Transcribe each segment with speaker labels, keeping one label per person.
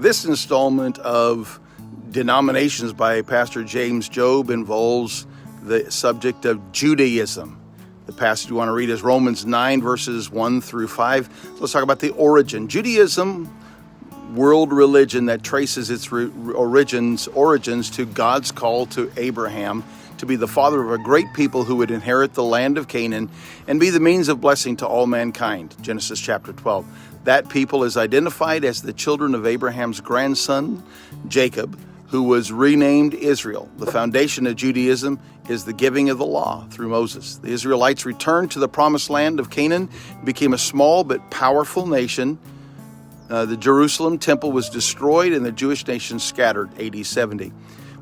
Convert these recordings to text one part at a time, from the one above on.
Speaker 1: This installment of Denominations by Pastor James Jobe involves the subject of Judaism. The passage you want to read is Romans 9, verses 1 through 5. So let's talk about the origin. Judaism, world religion that traces its origins to God's call to Abraham to be the father of a great people who would inherit the land of Canaan and be the means of blessing to all mankind. Genesis chapter 12. That people is identified as the children of Abraham's grandson, Jacob, who was renamed Israel. The foundation of Judaism is the giving of the law through Moses. The Israelites returned to the promised land of Canaan, became a small but powerful nation. The Jerusalem temple was destroyed and the Jewish nation scattered, AD 70.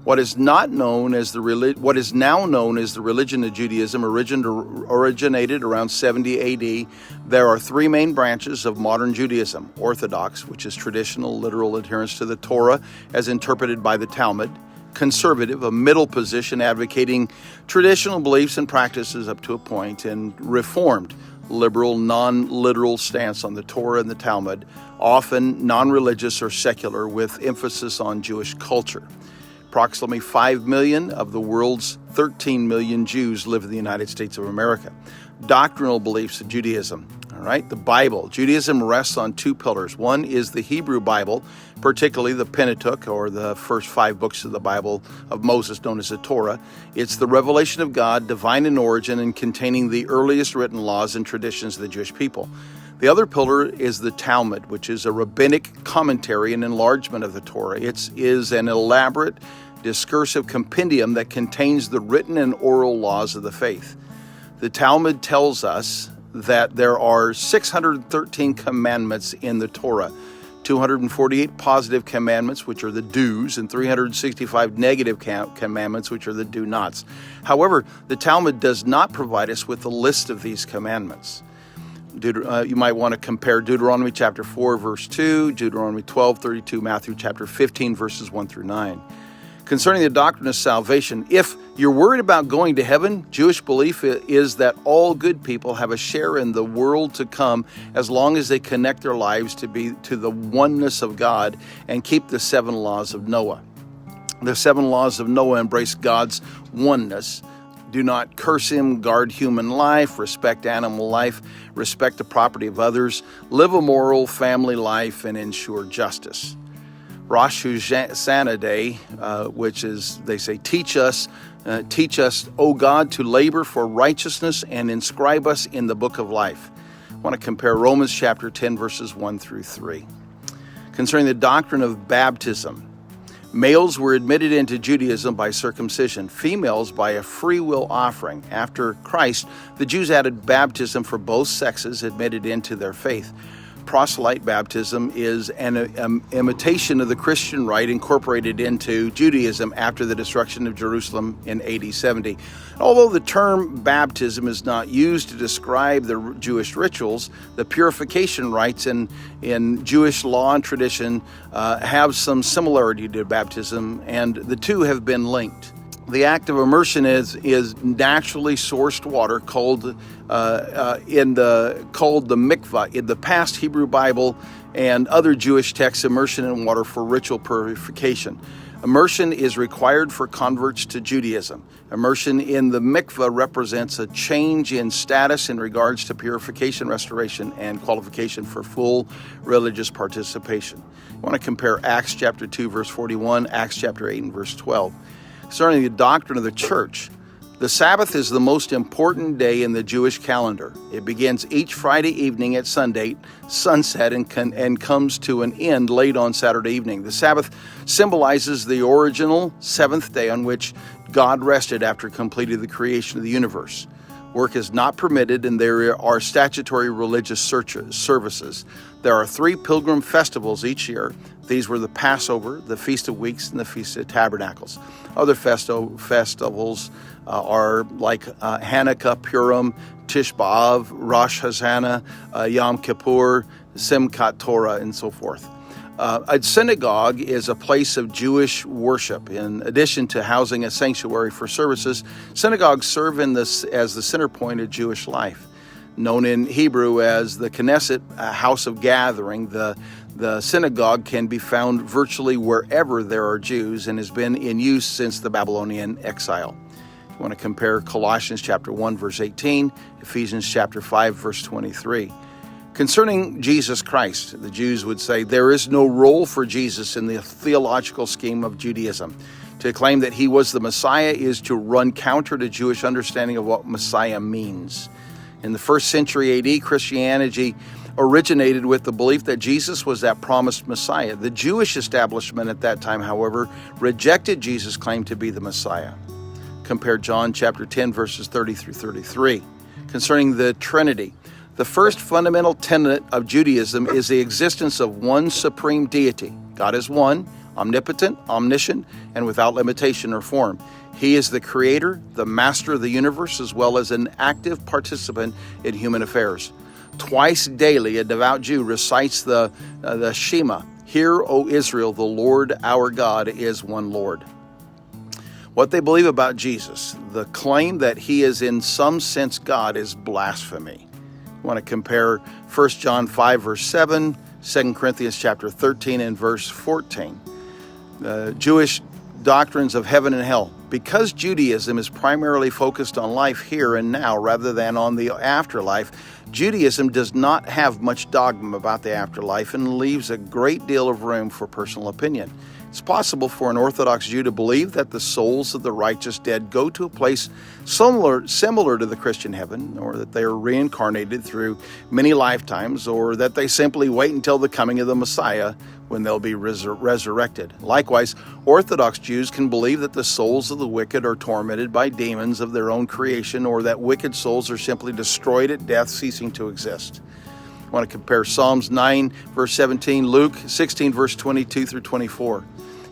Speaker 1: What is now known as the religion of Judaism originated around 70 AD. There are three main branches of modern Judaism: Orthodox, which is traditional, literal adherence to the Torah as interpreted by the Talmud; Conservative, a middle position advocating traditional beliefs and practices up to a point; and Reformed, liberal, non-literal stance on the Torah and the Talmud, often non-religious or secular with emphasis on Jewish culture. Approximately 5 million of the world's 13 million Jews live in the United States of America. Doctrinal beliefs of Judaism. All right, the Bible. Judaism rests on two pillars. One is the Hebrew Bible, particularly the Pentateuch, or the first 5 books of the Bible of Moses, known as the Torah. It's the revelation of God, divine in origin, and containing the earliest written laws and traditions of the Jewish people. The other pillar is the Talmud, which is a rabbinic commentary and enlargement of the Torah. It is an elaborate discursive compendium that contains the written and oral laws of the faith. The Talmud tells us that there are 613 commandments in the Torah, 248 positive commandments, which are the do's, and 365 negative commandments, which are the do-nots. However, the Talmud does not provide us with a list of these commandments. You might want to compare Deuteronomy chapter 4, verse 2, Deuteronomy 12:32, Matthew chapter 15, verses 1 through 9. Concerning the doctrine of salvation, if you're worried about going to heaven, Jewish belief is that all good people have a share in the world to come as long as they connect their lives to the oneness of God and keep the 7 laws of Noah. The 7 laws of Noah embrace God's oneness. Do not curse him, guard human life, respect animal life, respect the property of others, live a moral family life, and ensure justice. Rosh Hashanah Day, which is, they say, teach us, O God, to labor for righteousness and inscribe us in the book of life. I want to compare Romans chapter 10, verses 1 through 3. Concerning the doctrine of baptism, males were admitted into Judaism by circumcision, females by a free will offering. After Christ, the Jews added baptism for both sexes admitted into their faith. Proselyte baptism is an imitation of the Christian rite incorporated into Judaism after the destruction of Jerusalem in AD 70. Although the term baptism is not used to describe the Jewish rituals, the purification rites in Jewish law and tradition have some similarity to baptism, and the two have been linked. The act of immersion is naturally sourced water called the mikvah. In the past Hebrew Bible and other Jewish texts, immersion in water for ritual purification. Immersion is required for converts to Judaism. Immersion in the mikvah represents a change in status in regards to purification, restoration, and qualification for full religious participation. I want to compare Acts chapter 2, verse 41, Acts chapter 8, and verse 12. Concerning the doctrine of the church, the Sabbath is the most important day in the Jewish calendar. It begins each Friday evening at sunset and comes to an end late on Saturday evening. The Sabbath symbolizes the original 7th day on which God rested after completing the creation of the universe. Work is not permitted, and there are statutory religious services. There are 3 pilgrim festivals each year. These were the Passover, the Feast of Weeks, and the Feast of Tabernacles. Other festivals are like Hanukkah, Purim, Tish B'Av, Rosh Hashanah, Yom Kippur, Simchat Torah, and so forth. A synagogue is a place of Jewish worship. In addition to housing a sanctuary for services, synagogues serve as the center point of Jewish life. known in Hebrew as the Knesset, a house of gathering. The synagogue can be found virtually wherever there are Jews and has been in use since the Babylonian exile. You want to compare Colossians chapter 1, verse 18, Ephesians chapter 5, verse 23. Concerning Jesus Christ, the Jews would say there is no role for Jesus in the theological scheme of Judaism. To claim that he was the Messiah is to run counter to Jewish understanding of what Messiah means. In the first century AD, Christianity originated with the belief that Jesus was that promised Messiah. The Jewish establishment at that time, however, rejected Jesus' claim to be the Messiah. Compare John chapter 10, verses 30 through 33. Concerning the Trinity, the first fundamental tenet of Judaism is the existence of one supreme deity. God is one, omnipotent, omniscient, and without limitation or form. He is the creator, the master of the universe, as well as an active participant in human affairs. Twice daily, a devout Jew recites the Shema. Hear, O Israel, the Lord our God is one Lord. What they believe about Jesus, the claim that he is in some sense God, is blasphemy. You want to compare 1 John 5, verse 7, 2 Corinthians chapter 13 and verse 14. Jewish doctrines of heaven and hell. Because Judaism is primarily focused on life here and now rather than on the afterlife, Judaism does not have much dogma about the afterlife and leaves a great deal of room for personal opinion. It's possible for an Orthodox Jew to believe that the souls of the righteous dead go to a place similar to the Christian heaven, or that they are reincarnated through many lifetimes, or that they simply wait until the coming of the Messiah when they'll be resurrected. Likewise, Orthodox Jews can believe that the souls of the wicked are tormented by demons of their own creation, or that wicked souls are simply destroyed at death, ceasing to exist. I want to compare Psalms 9, verse 17, Luke 16, verse 22 through 24.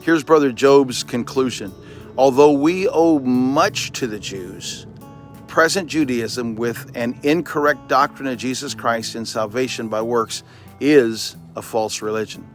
Speaker 1: Here's Brother Jobe's conclusion. Although we owe much to the Jews, present Judaism with an incorrect doctrine of Jesus Christ and salvation by works is a false religion.